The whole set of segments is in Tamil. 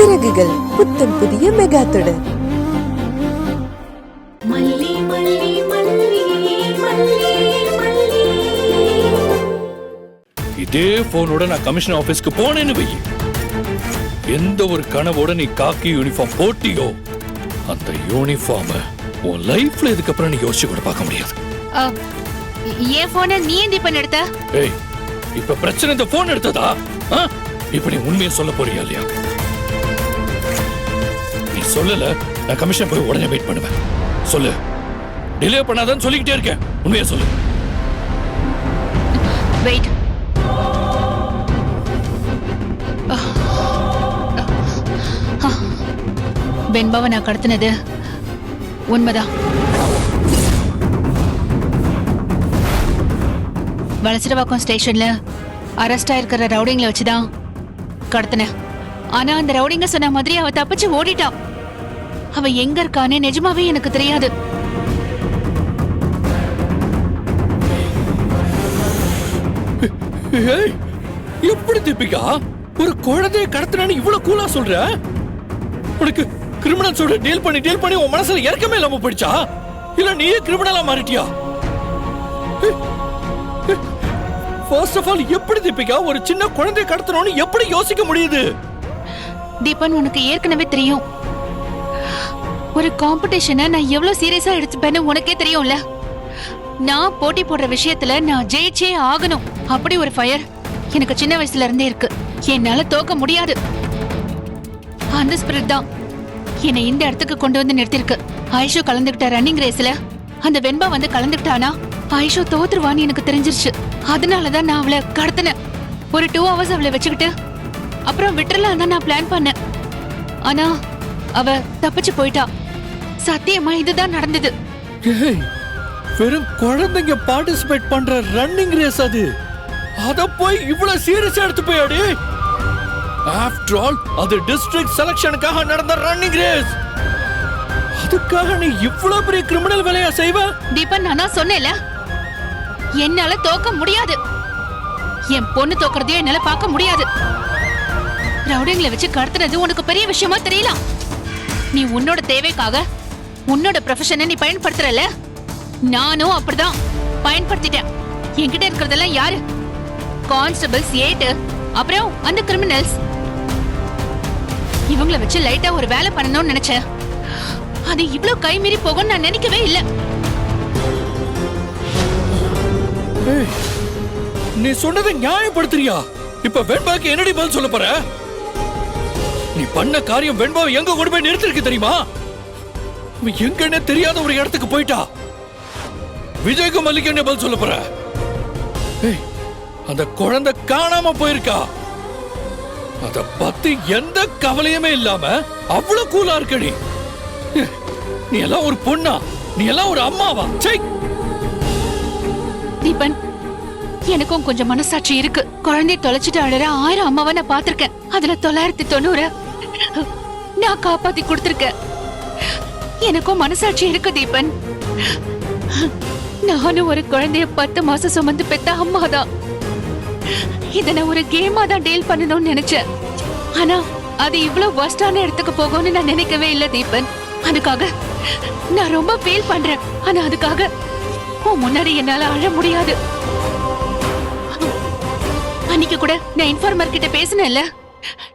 சிறகுகள் புத்தம் புதிய மெகா தொடர். இதே போனோட நான் கமிஷன் ஆபீஸ்க்கு போனேன்னு வை, எந்த ஒரு கனவோட நீ காக்கி யூனிஃபார்ம் போட்டியோ அந்த யூனிஃபார்ம் உன் லைஃப்ல இதுக்கப்புறம் நீ யோசிச்சு கூட பார்க்க முடியாது. ஏன் போனை நீ ஏன் தீபன் எடுத்த? ஏய், இப்ப பிரச்சனை இந்த போன் எடுத்ததா? இப்ப நீ உண்மையை சொல்ல போறியா இல்லையா? நீ சொல்லல, நான் கமிஷன் போய் உடனே வெயிட் பண்ணுவேன். சொல்லு, டிலே பண்ணாதன்னு சொல்லிக்கிட்டே இருக்கேன். உண்மையை சொல்லு. வெயிட். வெண்பாவை நான் கடத்தினது உண்மைதான். வளசரவாக்கம் ஸ்டேஷன்ல அரெஸ்ட் ஆயிருக்கிற ரவுடிங்களை வச்சுதான் கடத்தினேன். ஆனா அந்த ரவுடிங்க சொன்ன மாதிரி அவ தப்பிச்சு ஓடிட்டான். அவ எங்க இருக்கானே நிஜமாவே எனக்கு தெரியாது. எப்படி தீபிகா ஒரு குழந்தையை கடத்தினான்னு இவ்வளவு கூலா சொல்ற? உனக்கு கிரிமினல்ஸோட டீல் பண்ணி உன் மனசுல இறக்கமே இல்லாம போயிடுச்சா? இல்ல நீயே கிரிமினலா மாறிட்டியா? ஃபர்ஸ்ட் ஆஃப் ஆல், எப்படி தீபிகா ஒரு சின்ன குழந்தையை கடத்தணும்னு எப்படி யோசிக்க முடியுது? தீபன், உனக்கு ஏற்கனவே தெரியும் ஒரு காம்படிஷனை நான் எவ்வளவு சீரியஸா எடுத்துப்பேன்னு உனக்கே தெரியும்ல. நான் போட்டி போடுற விஷயத்துல நான் ஜெயிச்சே ஆகணும், அப்படி ஒரு ஃபயர் எனக்கு சின்ன வயசுல இருந்தே இருக்கு. என்னால தோக்க முடியாது. அந்த ஸ்பிரிட் தான் என்னை இந்த இடத்துக்கு கொண்டு வந்து நிறுத்திருக்கு. ஐஷோ கலந்துகிட்ட ரன்னிங் ரேஸ்ல அந்த வெண்பா வந்து கலந்துகிட்டானா ஐஷோ தோத்துருவான்னு எனக்கு தெரிஞ்சிருச்சு. அதனாலதான் நான் அவளை கடத்தினேன். ஒரு 2 hours அவளை வச்சுக்கிட்டு அப்புறம் விட்டுறலாம் தான் நான் பிளான் பண்ணேன். ஆனா அவ தப்பிச்சு போயிட்டா. சத்தியமா இதுதான் நடந்தது. வெறும் குழந்தைங்க பார்ட்டிசிபேட் பண்ற ரன்னிங் ரேஸ் அது. அத போய் இவ்வளவு சீரியஸா எடுத்து போயாடி? ஆஃப்டர் ஆல் அது டிஸ்ட்ரிக்ட் செலக்ஷனுக்காக நடந்த ரன்னிங் ரேஸ். அதுக்காக நீ இவ்வளவு பெரிய கிரிமினல் வேலையா செய்வ? தீபன், நான் சொன்னேன்ல, என்னால தோக்க முடியாது. என் பொண்ணு தோக்கறதையும் என்னால பார்க்க முடியாது. ரவுடிங்களை வச்சு கடத்துறது உனக்கு பெரிய விஷயமா தெரியலாம். நீ உன்னோட தேவைக்காக உன்னோட ப்ரொஃபஷனை நீ பயன்படுத்துறல, நானும் அப்படிதான் பயன்படுத்திட்டேன். என்கிட்ட இருக்கிறதெல்லாம் யாரு? கான்ஸ்டபிள்ஸ், 8, அப்புறம் அந்த கிரிமினல்ஸ். இவங்கள வச்சு லைட்டா ஒரு வேலை பண்ணணும்னு நினைச்சேன். அது இவ்வளவு கைமீறி போகும் நான் நினைக்கவே இல்லை. நீ சொன்னதை நியாயப்படுத்துறியா? இப்ப வெண்பாக்கு என்னடி பதில் சொல்ல போற? நீ பண்ண காரியம் வெண்பாவை எங்க கொண்டு போய் நிறுத்திருக்கு தெரியுமா? எங்கன்னு தெரியாத ஒரு இடத்துக்கு போயிட்டா. விஜய்க்கு மல்லிக்கு என்ன பதில் சொல்ல போற? அந்த குழந்தை காணாம போயிருக்கா. அத பத்தி எந்த கவலையுமே இல்லாம அவ்வளவு கூலா இருக்கடி. நீ எல்லாம் ஒரு பொண்ணா? நீ எல்லாம் ஒரு அம்மாவா? தீபன், எனக்கும் கொஞ்சம் மனசாட்சி இருக்கு. குழந்தைய தொலைச்சிட்டு அழற 1000 அம்மாவை நான் பாத்திருக்கேன். அதுல 990 நான் காப்பாத்தி கொடுத்திருக்கேன். எனக்கும் மனசாட்சி இருக்கு தீபன். நானும் ஒரு குழந்தைய 10 மாசம் சுமந்து பெத்த அம்மாதான். இத நான் ஒரு கேமா தான் டீல் பண்ணணும்னு நினைச்சேன். ஆனா அது இவ்வளவு வர்ஸ்டான இடத்துக்கு போகும்னு நான் நினைக்கவே இல்லை தீபன். அதுக்காக நான் ரொம்ப ஃபீல் பண்றேன். ஆனா அதுக்காக உன் முன்னாடி என்னால அழ முடியாது. அன்னைக்கு கூட நான் இன்ஃபார்மர் கிட்ட பேசினேன்ல,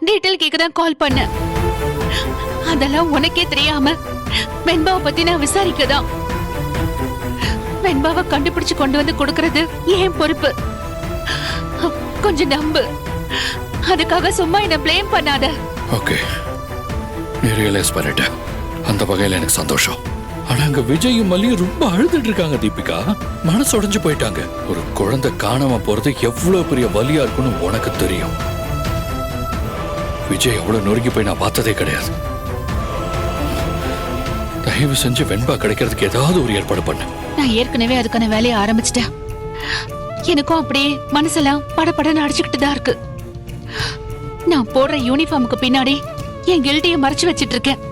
டீடைல் கேட்க தான் கால் பண்ணேன். அதெல்லாம் உனக்கே தெரியாம வெண்பாவை பத்தி நான் விசாரிக்கதான். வெண்பாவை கண்டுபிடிச்சு கொண்டு வந்து கொடுக்கறது ஏன் பொறுப்பு. கொஞ்சம் நம்பு. அதுக்காக சும்மா என்ன ப்ளேம் பண்ணாத. ஓகே, நீ ரியலைஸ் பண்ணிட்ட. அந்த வகையில எனக்கு சந்தோஷம். ஆனா அங்க விஜயும் மல்லியும் ரொம்ப அழுதுட்டு இருக்காங்க தீபிகா. மனசு உடைஞ்சு போயிட்டாங்க. ஒரு குழந்தை காணாம போறது எவ்வளவு பெரிய வலியா இருக்குன்னு உனக்கு தெரியும். விஜய் எவ்வளவு நொறுங்கி போய் நான் பார்த்ததே கிடையாது. தயவு செஞ்சு வெண்பா கிடைக்கிறதுக்கு ஏதாவது ஒரு ஏற்பாடு பண்ணு. நான் ஏற்கனவே அதுக்கான வேலையை ஆரம்பிச்சிட்டேன். எனக்கும் அப்படியே மனசெல்லாம் படபடன்னு அடிச்சுக்கிட்டு தான் இருக்கு. நான் போடுற யூனிஃபார்முக்கு பின்னாடி என் கில்ட்டியை மறைச்சு வச்சிட்டு இருக்கேன்.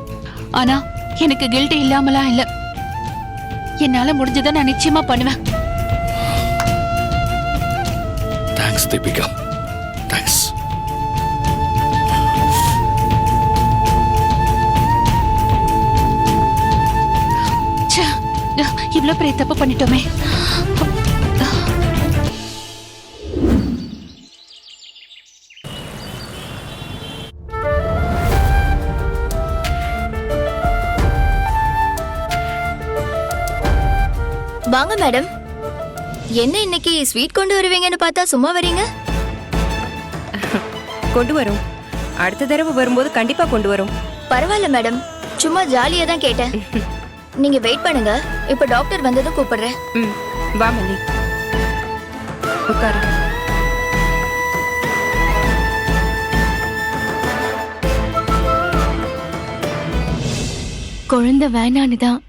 ஆனா எனக்கு கில்ட்டி இல்லாமலாம் இல்ல. என்னால முடிஞ்சதை நான் நிச்சயமா பண்ணுவேன். Thanks Deepika, thanks. இவ்ளோ பெரிய தப்பு பண்ணிட்டோமே. வாங்க மேடம். என்ன இன்னைக்கு ஸ்வீட் கொண்டு வருவீங்கன்னு பார்த்தா சும்மா வரீங்க? கொண்டு வரும். அடுத்த தடவை வரும்போது கண்டிப்பா கொண்டு வரும். பரவாயில்ல மேடம், சும்மா ஜாலியா தான் கேட்டேன். நீங்க வெயிட் பண்ணுங்க, இப்ப டாக்டர் வந்ததும் கூப்பிடுறேன். ம், வா மல்லி, உட்காரு. குழந்தை வேணான்னு தான்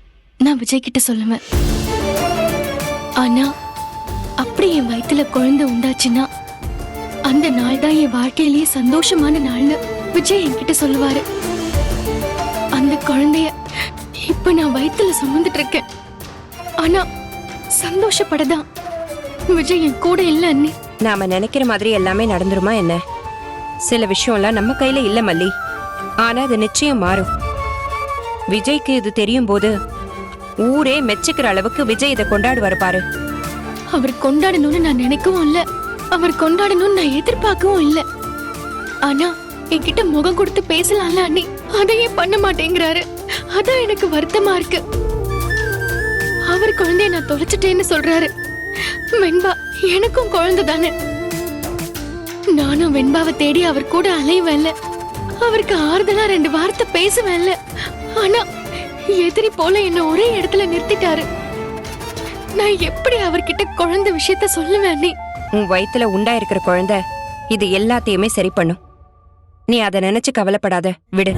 நான் விஜய் கிட்ட சொல்லுவேன். ஆனா அப்படி என் வயித்துல குழந்தை உண்டாச்சுன்னா அந்த நாள் தான் என் வாழ்க்கையிலேயே சந்தோஷமான நாள்னு விஜய் என்கிட்ட சொல்லுவாரு. அந்த குழந்தைய இப்ப நான் வயித்துல சுமந்துட்டு இருக்கேன். ஆனா சந்தோஷப்படதான் விஜய் என் கூட இல்ல அண்ணி. நாம நினைக்கிற மாதிரி எல்லாமே நடந்துருமா என்ன? சில விஷயம்லாம் நம்ம கையில இல்ல மல்லி. ஆனா அது நிச்சயம் மாறும். விஜய்க்கு இது தெரியும் போது ஊரே மெச்சுக்கிற அளவுக்கு விஜய் இதை கொண்டாடுவாரு பாரு. அவர் கொண்டாடணும்னு நான் நினைக்கவும் இல்ல, அவர் கொண்டாடணும்னு நான் எதிர்பார்க்கவும் இல்ல. ஆனா என்கிட்ட முகம் கொடுத்து பேசலாம்ல அண்ணி, அதையே பண்ண மாட்டேங்கிறாரு. அதான் எனக்கு வருத்தமா இருக்கு. அவர் குழந்தைய நான் தொலைச்சிட்டேன்னு சொல்றாரு. வெண்பா எனக்கும் குழந்தை தானே. நானும் வெண்பாவை தேடி அவர் கூட அலைவேன்ல, அவருக்கு ஆறுதலா 2 வார்த்தை பேசுவேன்ல. ஆனா எதிரி போல என்ன ஒரே இடத்துல நிறுத்திட்டாரு. நான் எப்படி அவர்கிட்ட குழந்தை விஷயத்த சொல்லுவேன் அண்ணி? உன் வயித்துல உண்டாயிருக்கிற குழந்தை இது எல்லாத்தையுமே சரி பண்ணும். நீ அதை நினைச்சு கவலைப்படாத, விடு.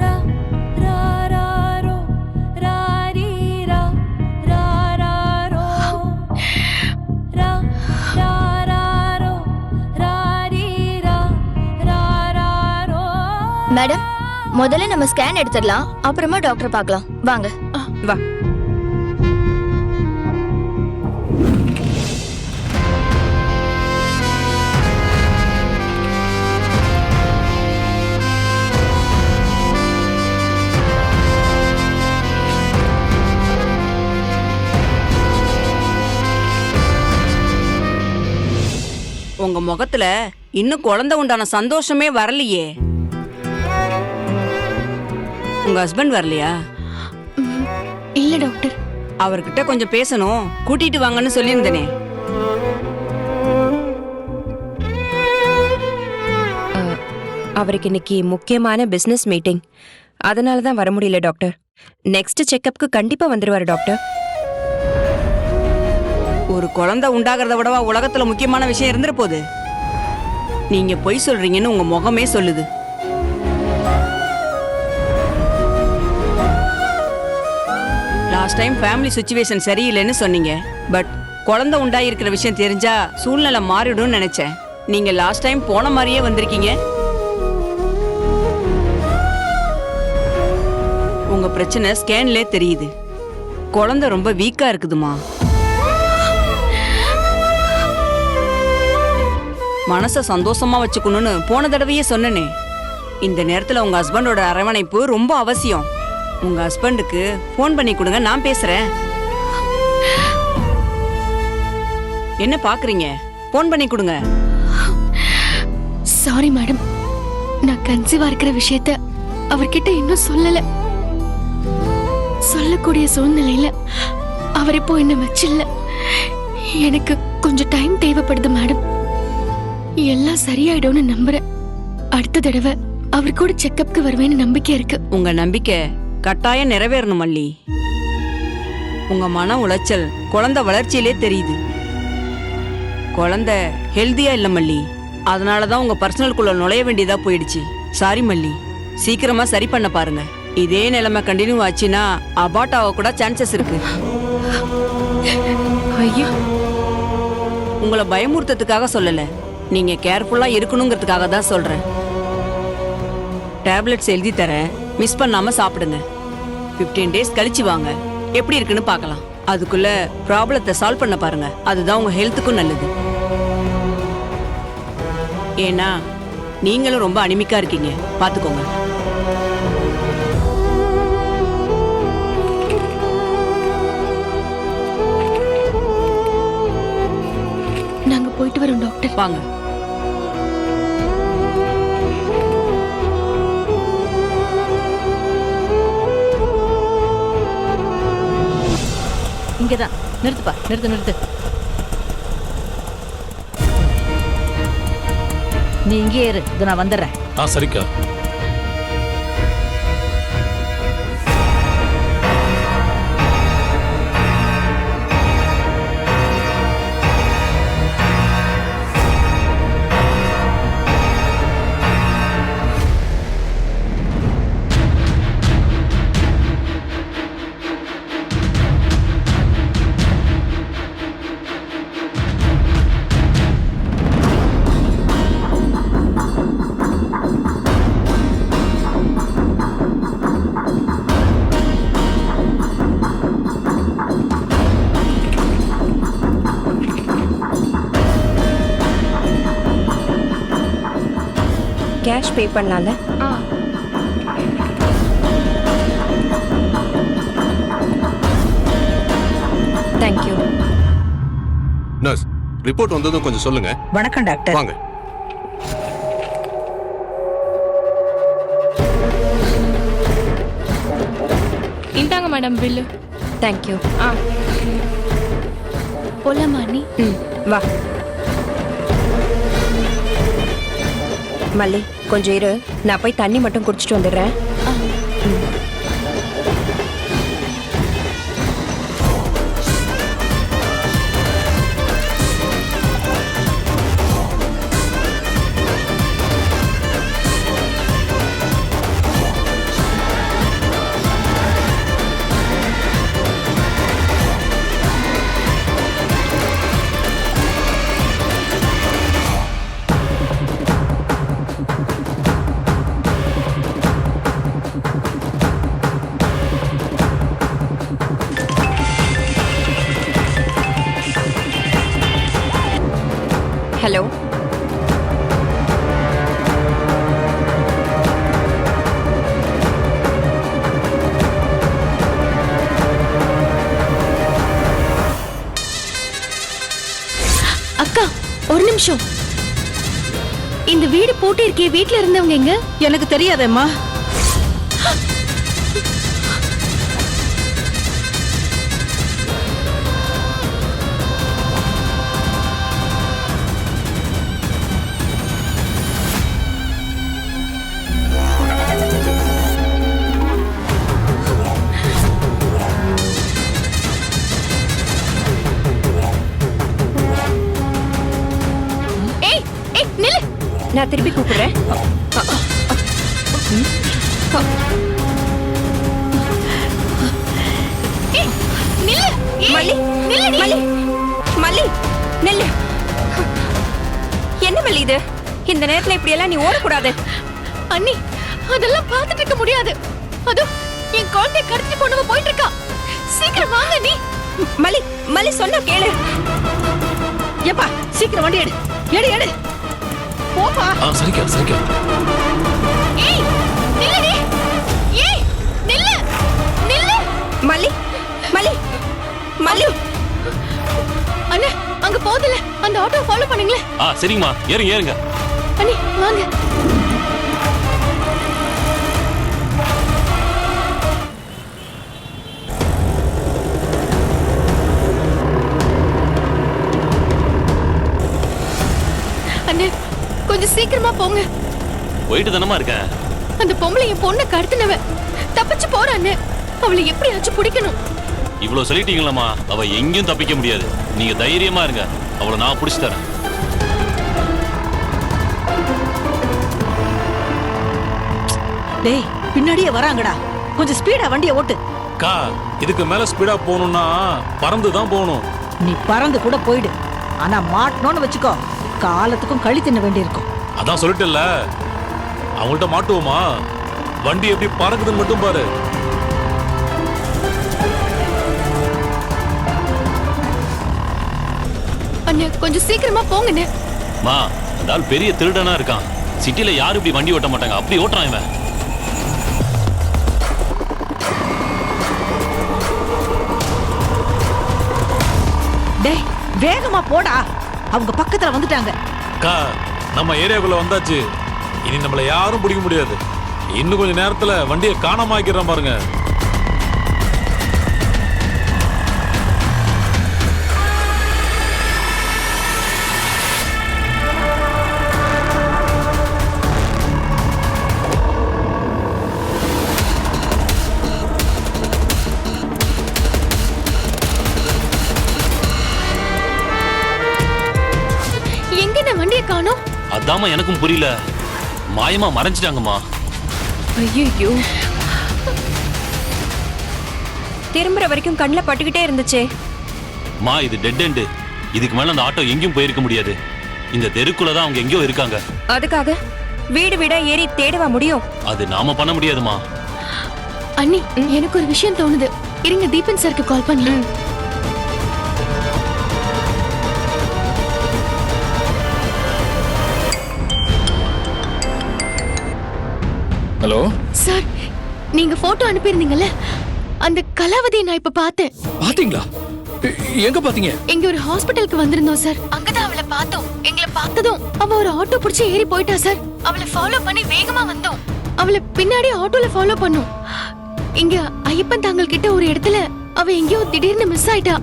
மேடம், முதல்ல நம்ம ஸ்கேன் எடுத்துடலாம், அப்புறமா டாக்டர் பார்க்கலாம். வாங்க. வா. உங்க முகத்துல இன்னும் குழந்தை உண்டான சந்தோஷமே வரலையே. உங்க ஹஸ்பண்ட் வரலையா? இல்ல டாக்டர். அவர்கிட்ட கொஞ்சம் பேசணும், கூட்டிட்டு வாங்கன்னு சொல்லியிருந்தேனே. அவருக்கு இன்னைக்கு முக்கியமான பிசினஸ் மீட்டிங், அதனால தான் வர முடியல டாக்டர். நெக்ஸ்ட் செக்கப்க்கு கண்டிப்பா வந்துருவாரு டாக்டர். ஒரு குழந்தை உண்டாகிறத விடவா உலகத்துல முக்கியமான விஷயம் இருந்துற போகுது? நீங்க பொய் சொல்றீங்கன்னு உங்க முகமே சொல்லுது. லாஸ்ட் டைம் ஃபேமிலி சிச்சுவேஷன் சரியில்லைன்னு சொன்னீங்க. பட் குழந்தை உண்டாயிருக்கிற விஷயம் தெரிஞ்சா சூழ்நிலை மாறிடும்னு நினைச்சேன். நீங்க லாஸ்ட் டைம் போன மாதிரியே வந்திருக்கீங்க. உங்க பிரச்சனை ஸ்கேன்லே தெரியுது. குழந்தை ரொம்ப வீக்கா இருக்குதுமா. மனச சந்தோஷமா வச்சுக்கணும்னு போன தடவையே சொன்னனே. இந்த நேரத்துல உங்க ஹஸ்பண்டோட அரவணைப்பு ரொம்ப அவசியம். உங்க ஹஸ்பண்டுக்கு ஃபோன் பண்ணி கொடுங்க, நான் பேசுறேன். என்ன பாக்குறீங்க? ஃபோன் பண்ணி கொடுங்க. சாரி மேடம், நான் கன்சீவா இருக்கிற விஷயத்த அவர்கிட்ட இன்னும் சொல்லல. சொல்லக்கூடிய சூழ்நிலையில அவர் இப்போ என்ன வச்சில்ல. எனக்கு கொஞ்சம் டைம் தேவைப்படுது மேடம். எல்லாம் சரியாயிடும்னு நம்புறேன். அடுத்த தடவை அவர் கூட செக்கப்க்கு வருவேன்னு நம்பிக்கை இருக்கு. உங்க நம்பிக்கை கட்டாயம் நிறைவேறணும் மல்லி. உங்க மன உளைச்சல் குழந்தை வளர்ச்சியிலே தெரியுது. குழந்தை ஹெல்தியா இல்ல மல்லி. அதனாலதான் உங்க பர்சனல்குள்ள நுழைய வேண்டியதா போயிடுச்சு. சாரி மல்லி, சீக்கிரமா சரி பண்ண பாருங்க. இதே நிலைமை கண்டினியூ ஆச்சுன்னா அபார்ட் ஆக கூட சான்சஸ் இருக்கு. ஐயோ, உங்களை பயமுறுத்ததுக்காக சொல்லல, நீங்க கேர்ஃபுல்லா இருக்கணுங்கிறதுக்காக தான் சொல்றேன். டேப்லெட்ஸ் எழுதி தரேன், மிஸ் பண்ணாம சாப்பிடுங்க. 15 days கழிச்சு வாங்க, எப்படி இருக்குன்னு பார்க்கலாம். அதுக்குள்ள ப்ராப்ளத்தை சால்வ் பண்ண பாருங்க. அதுதான் உங்க ஹெல்த்துக்கும் நல்லது. ஏன்னா நீங்களும் ரொம்ப அனிமிக்கா இருக்கீங்க, பாத்துக்கோங்க. வரும் டாக்டர். வாங்க. இங்கதான் நிறுத்துப்பா, நிறுத்து. நீ இங்கே இரு, இது நான் வந்துடுறேன். சரிக்கா. கேஷ் பே பண்ணலாம்ல? தேங்க்யூ. நர்ஸ், ரிப்போர்ட் வந்ததும் கொஞ்சம் சொல்லுங்க. வணக்கம் டாக்டர். வாங்க. இந்தாங்க மேடம் பில்லு. தேங்க்யூ. போலாமா நீ? வா மல்லி, கொஞ்சம் இரு, நான் போய் தண்ணி மட்டும் குடிச்சிட்டு வந்துடுறேன். ஹலோ. அக்கா ஒரு நிமிஷம். இந்த வீடு பூட்டி இருக்கே, வீட்ல இருந்தவங்க எங்க? எனக்கு தெரியாதேம்மா. நான் திருப்பி கூப்பிடுறேன். மல்லி, மல்லி, மல்லி, நெல்லு. என்ன மல்லி இது? இந்த நேரத்துல இப்படி எல்லாம் நீ ஓடக்கூடாது. அண்ணி, அதெல்லாம் பார்த்துட்டு இருக்க முடியாது. அதோ என் குழந்தை கடத்திட்டு போனவ போயிட்டு இருக்கா. சீக்கிரம் வாங்க நீ. மல்லி, மல்லி சொன்னா கேளு. ஏப்பா, சீக்கிரம் வண்டி எடு. எடு எடு. போப்பா. சரிக்கா. ஏய், நில்லுடி. ஏய், நில்லு. மல்லி, மல்லி, மல்லி. அண்ணே, அங்க போதல. அந்த ஆட்டோ ஃபாலோ பண்ணுங்களே. சரிங்கம்மா, ஏறுங்க. அண்ணி வாங்க. அண்ணே, கொஞ்சம் சீக்கிரமா போங்க. போயிட்டு தானமா இருக்கேன். அந்த பொம்பளை என் பொண்ணை கடத்தினவ தப்பிச்சு போறான்னு. அவளை எப்படியாச்சும் பிடிக்கணும். இவ்வளவு சொல்லிட்டீங்களாமா, அவ எங்கேயும் தப்பிக்க முடியாது. நீங்க தைரியமா இருங்க, அவளை நான் பிடிச்சு தரேன். டேய், பின்னாடியே வராங்கடா. கொஞ்சம் ஸ்பீடா வண்டியை ஓட்டு. அக்கா, இதுக்கு மேல ஸ்பீடா போகணும்னா பறந்து தான் போகணும். நீ பறந்து கூட போயிடு. ஆனா மாட்டணும்னு வச்சுக்கோ, காலத்துக்கும் கழி தின்ன வேண்டி இருக்கும். அதான் சொல்லிட்டேன்ல, அவங்கள்ட்ட மாட்டுவோமா? வண்டி எப்படி பறக்குதுன்னு மட்டும் பாரு. அண்ணே, கொஞ்சம் சீக்கிரமா போங்கண்ணே. மா, அந்த ஆள் பெரிய திருடனா இருக்கான். சிட்டில யாரும் இப்படி வண்டி ஓட்ட மாட்டாங்க. அப்படி ஓட்டுறான் இவன். டேய், வேகமா போடா. அவங்க பக்கத்துல வந்துட்டாங்க. அக்கா நம்ம ஏரியாக்குள்ள வந்தாச்சு. இனி நம்மள யாரும் பிடிக்க முடியாது. இன்னும் கொஞ்ச நேரத்துல வண்டியை காணாம ஆக்கிடுறோம் பாருங்க. எங்க வண்டியை காணோம்? அதாம்மா எனக்கும் புரியல. மாயமா மறைஞ்சிட்டாங்கம்மா. ஐயோ, திரும்புற வரைக்கும் கண்ணுல பட்டுக்கிட்டே இருந்துச்சே. மா இது டெட் எண்டு. இதுக்கு மேல அந்த ஆட்டோ எங்கேயும் போயிருக்க முடியாது. இந்த தெருக்குள்ளதான் அவங்க எங்கேயோ இருக்காங்க. அதுக்காக வீடு வீடா ஏறி தேடவா முடியும்? அது நாம பண்ண முடியாதுமா. அண்ணி, எனக்கு ஒரு விஷயம் தோணுது. இருங்க, தீபன் சாருக்கு கால் பண்ணலாம். ஹலோ சார், நீங்க போட்டோ அனுப்பியிருந்தீங்கல்ல, அந்த கலாவதியை நான் இப்ப பார்த்தேன். பாத்தீங்களா? எங்க பாத்தீங்க? எங்க ஒரு ஹாஸ்பிடலுக்கு வந்திருந்தோம் சார். அங்கதான் அவளை பார்த்தோம். எங்களை பார்த்ததும் அவ ஒரு ஆட்டோ பிடிச்சி ஏறி போயிட்டா சார். அவளை ஃபாலோ பண்ணி வேகமா வந்தோம். அவளை பின்னாடி ஆட்டோல ஃபாலோ பண்ணோம். இங்க ஐயப்பன் தாங்கள் கிட்ட ஒரு இடத்துல அவ எங்கேயோ திடீர்னு மிஸ் ஆயிட்டா.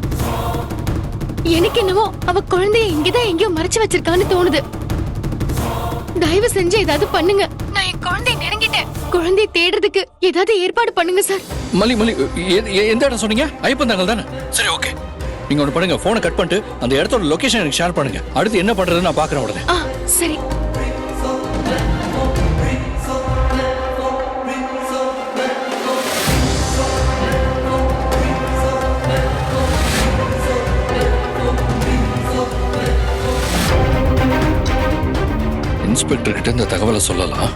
எனக்கு என்னவோ அவ குழந்தைய இங்கதான் எங்கேயோ மறைச்சு வச்சிருக்கான்னு தோணுது. தயவு செஞ்சு ஏதாவது பண்ணுங்க. நான் என் குழந்தைய நெருங்கிட்டேன். குழந்தைய தேடுறதுக்கு ஏதாவது ஏற்பாடு பண்ணுங்க சார். மல்லி மல்லி, எந்த இடம் சொன்னீங்க? ஐயப்பன் தாங்கல் தானே? சரி, ஓகே. நீங்க ஒண்ணு பண்ணுங்க, போனை கட் பண்ணிட்டு அந்த இடத்தோட லொகேஷன் எனக்கு ஷேர் பண்ணுங்க. அடுத்து என்ன பண்றதுன்னு நான் பாக்குறேன் உடனே. சரி. இன்ஸ்பெக்டர் கிட்ட இந்த தகவலை சொல்லலாம்.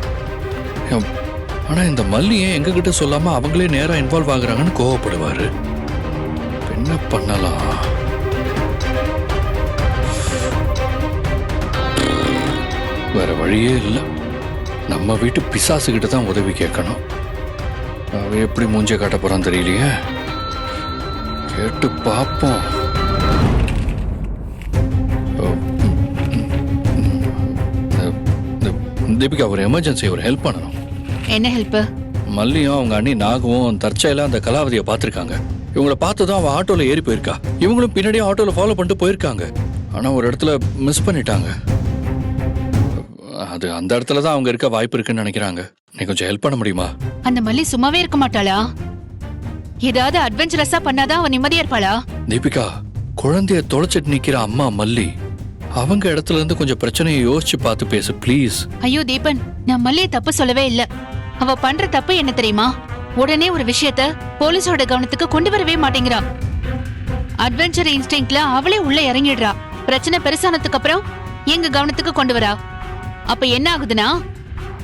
ஆனா இந்த மல்லியை எங்க கிட்ட சொல்லாம அவங்களே நேரா இன்வால்வ் ஆகுறாங்கன்னு கோவப்படுவாரு. என்ன பண்ணலாம்? வேற வழியே இல்லை. நம்ம வீட்டு பிசாசு கிட்ட தான் உதவி கேட்கணும். அவ எப்படி மூஞ்ச காட்ட போறான் தெரியலையே. கேட்டு பாப்போம். தீபிகா, ஒரு எமர்ஜென்சி, ஒரு ஹெல்ப் பண்ணணும். என்ன ஹெல்ப்? மல்லியும் அவங்க அண்ணி நாகவும் தற்செயலா அந்த கலாவதியை பார்த்திருக்காங்க. இவங்கள பார்த்துதான் அவன் ஆட்டோல ஏறி போயிருக்கா. இவங்களும் பின்னாடியே ஆட்டோல ஃபாலோ பண்ணிட்டு போயிருக்காங்க. ஆனா ஒரு இடத்துல மிஸ் பண்ணிட்டாங்க. அது அந்த இடத்துல தான் அவங்க இருக்க வாய்ப்பு இருக்குன்னு நினைக்கிறாங்க. நீ கொஞ்சம் ஹெல்ப் பண்ண முடியுமா? அந்த மல்லி சும்மாவே இருக்க மாட்டாளா? ஏதாவது அட்வென்ச்சரஸா பண்ணாதான் அவன் நிம்மதியா இருப்பாளா? தீபிகா, குழந்தைய தொலைச்சிட்டு நிக்கிற அம்மா மல்லி, அவங்க இடத்துல இருந்து கொஞ்சம் பிரச்சனையை யோசிச்சு பார்த்து பேசு ப்ளீஸ். ஐயோ தீபன், நான் மல்லியை தப்பு சொல்லவே இல்ல. அவ பண்ற தப்பு என்ன தெரியுமா? உடனே ஒரு விஷயத்த போலீஸோட கவனத்துக்கு கொண்டு வரவே மாட்டேங்கிறா. அட்வென்ச்சர் இன்ஸ்டிங்க்ட்ல அவளே உள்ள இறங்கிடுறா. பிரச்சனை பெருசானதுக்கு அப்புறம் எங்க கவனத்துக்கு கொண்டு வரா. அப்ப என்ன ஆகுதுன்னா,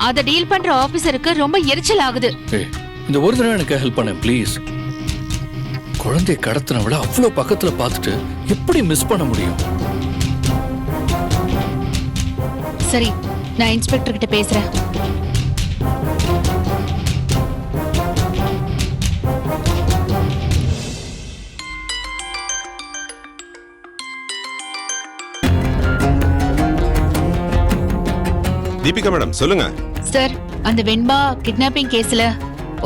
அத டீல் பண்ற ஆபீசருக்கு ரொம்ப எரிச்சல் ஆகுது. இந்த ஒரு தடவை எனக்கு ஹெல்ப் பண்ண ப்ளீஸ். குழந்தைய கடத்தினவள அவ்வளவு பக்கத்துல பார்த்துட்டு எப்படி மிஸ் பண்ண முடியும்? சரி, நான் இன்ஸ்பெக்டர் கிட்ட பேசுறேன். தீபிகா மேடம், சொல்லுங்க. சார், அந்த வெண்பா கிட்னாப்பிங் கேஸ்ல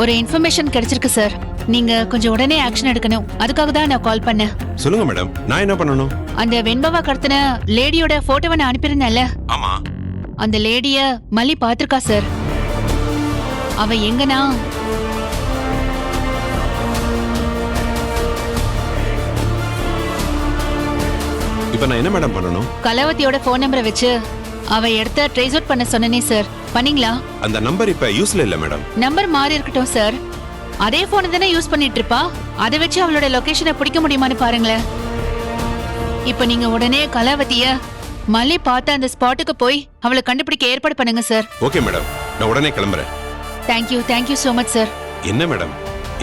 ஒரு இன்ஃபர்மேஷன் கிடைச்சிருக்கு சார். நீங்க கொஞ்சம் உடனே ஆக்ஷன் எடுக்கணும். அதுக்காக தான் நான் கால் பண்ணேன். சொல்லுங்க மேடம், நான் என்ன பண்ணணும்? அந்த வெண்பாவா கடத்தின லேடியோட போட்டோவை நான் அனுப்பியிருந்தேன்ல, ஆமா, அந்த லேடிய மல்லி பாத்திருக்கா சார். அவ எங்கனா இப்ப நான் என்ன மேடம் பண்ணணும்? கலாவதியோட போன் நம்பரை வச்சு அவ இடத்த ட்ரேஸ் அவுட் பண்ண சொன்னனே சார், பண்ணீங்களா? அந்த நம்பர் இப்ப யூஸ்ல இல்ல மேடம். நம்பர் மாறி இருக்கட்டும் சார், அதே போன் தானே யூஸ் பண்ணிட்டு இருப்பா. அதை வச்சு அவளோட லொகேஷனை பிடிக்க முடியுமான்னு பாருங்களேன். இப்ப நீங்க உடனே கலாவதிய மல்லி பார்த்த அந்த ஸ்பாட்டுக்கு போய் அவளை கண்டுபிடிக்க ஏற்பாடு பண்ணுங்க சார். ஓகே மேடம், நான் உடனே கிளம்புறேன். Thank you so much sir. என்ன மேடம்,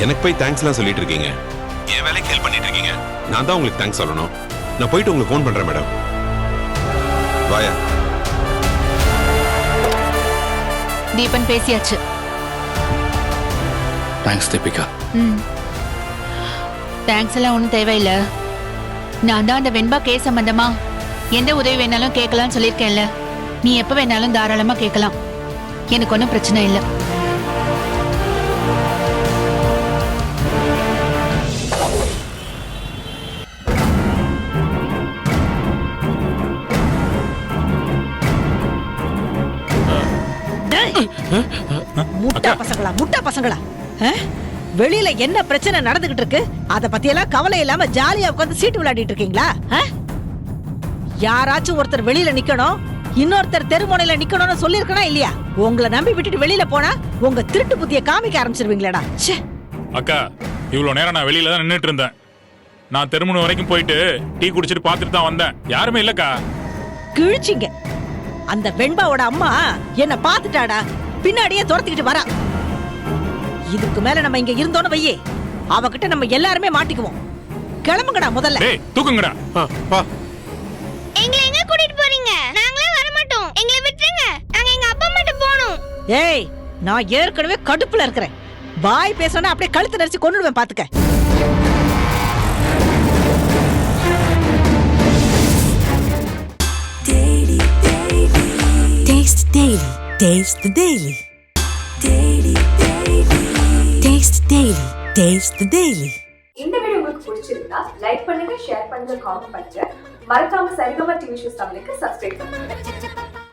எனக்கு போய் தேங்க்ஸ்லாம் சொல்லிட்டு இருக்கீங்க? என் வேலைக்கு ஹெல்ப் பண்ணிட்டு இருக்கீங்க. நான் தான் உங்களுக்கு தேங்க்ஸ் சொல்லணும். நான் போயிட்டு உங்களுக்கு ஃபோன் பண்றேன் மேடம். வாயா. தீபன் பேசியாச்சு. தேங்க்ஸ் தீபிகா. தேங்க்ஸ் எல்லாம் ஒன்றும் தேவையில்லை. நான் தான் அந்த வெண்பா கேஸ் சம்பந்தமா எந்த உதவி வேணாலும் கேட்கலாம்னு சொல்லியிருக்கேன்ல, நீ எப்ப வேணாலும் தாராளமா கேட்கலாம். எனக்கு ஒன்றும் பிரச்சனை இல்லை. முட்டா பசங்களா வெளியில என்ன பிரச்சனை நடந்துகிட்டு இருக்கு அத பத்தி எல்லாம் கவலை இல்லாம ஜாலியா உட்கார்ந்து சீட்டு விளையாடிட்டு இருக்கீங்களா? யாராச்சும் ஒருத்தர் வெளியில நிக்கணும், இன்னொருத்தர் தெருமுனையில நிக்கணும்னு சொல்லிருக்கனா இல்லையா? உங்களை நம்பி விட்டுட்டு வெளியில போனா உங்க திருட்டு புத்திய காமிக்க ஆரம்பிச்சிருவீங்களேடா. அக்கா, இவ்வளவு நேரம் நான் வெளியில தான் நின்னுட்டு இருந்தேன். நான் தெருமுனை வரைக்கும் போயிட்டு டீ குடிச்சிட்டு பாத்துட்டு தான் வந்தேன். யாருமே இல்லக்கா. கிழிச்சிங்க. அந்த வெண்பாவோட அம்மா என்ன பாத்துட்டாடா, பின்னாடியே துரத்திக்கிட்டு வரா. இதுக்கு மேல நம்ம இங்க இருந்தோன்னு வையே, அவகிட்ட நம்ம எல்லாருமே மாட்டிக்குவோம். கிளம்புங்கடா முதல்ல. டேய் தூக்குங்கடா. எங்களை எங்க கூட்டிட்டு போறீங்க? நாங்களே வர மாட்டோம். எங்களை விட்டுருங்க. நாங்க எங்க அப்பா மட்டும் போணும். ஏய், நான் ஏற்கனவே கடுப்புல இருக்கிறேன். வாய் பேசணும்னா அப்படியே கழுத்து நெரிச்சு கொன்னுடுவேன் பாத்துக்க. Taste Daily. Taste the Daily. Taste Daily. Taste the Daily. இந்த வீடியோ உங்களுக்கு பிடிச்சிருந்தா லைக் பண்ணுங்க, ஷேர் பண்ணுங்க, காமெண்ட் பண்ணுங்க. மறக்காம சரிகமா டிவி ஷோஸ் தமிழுக்கு சப்ஸ்கிரைப் பண்ணுங்க.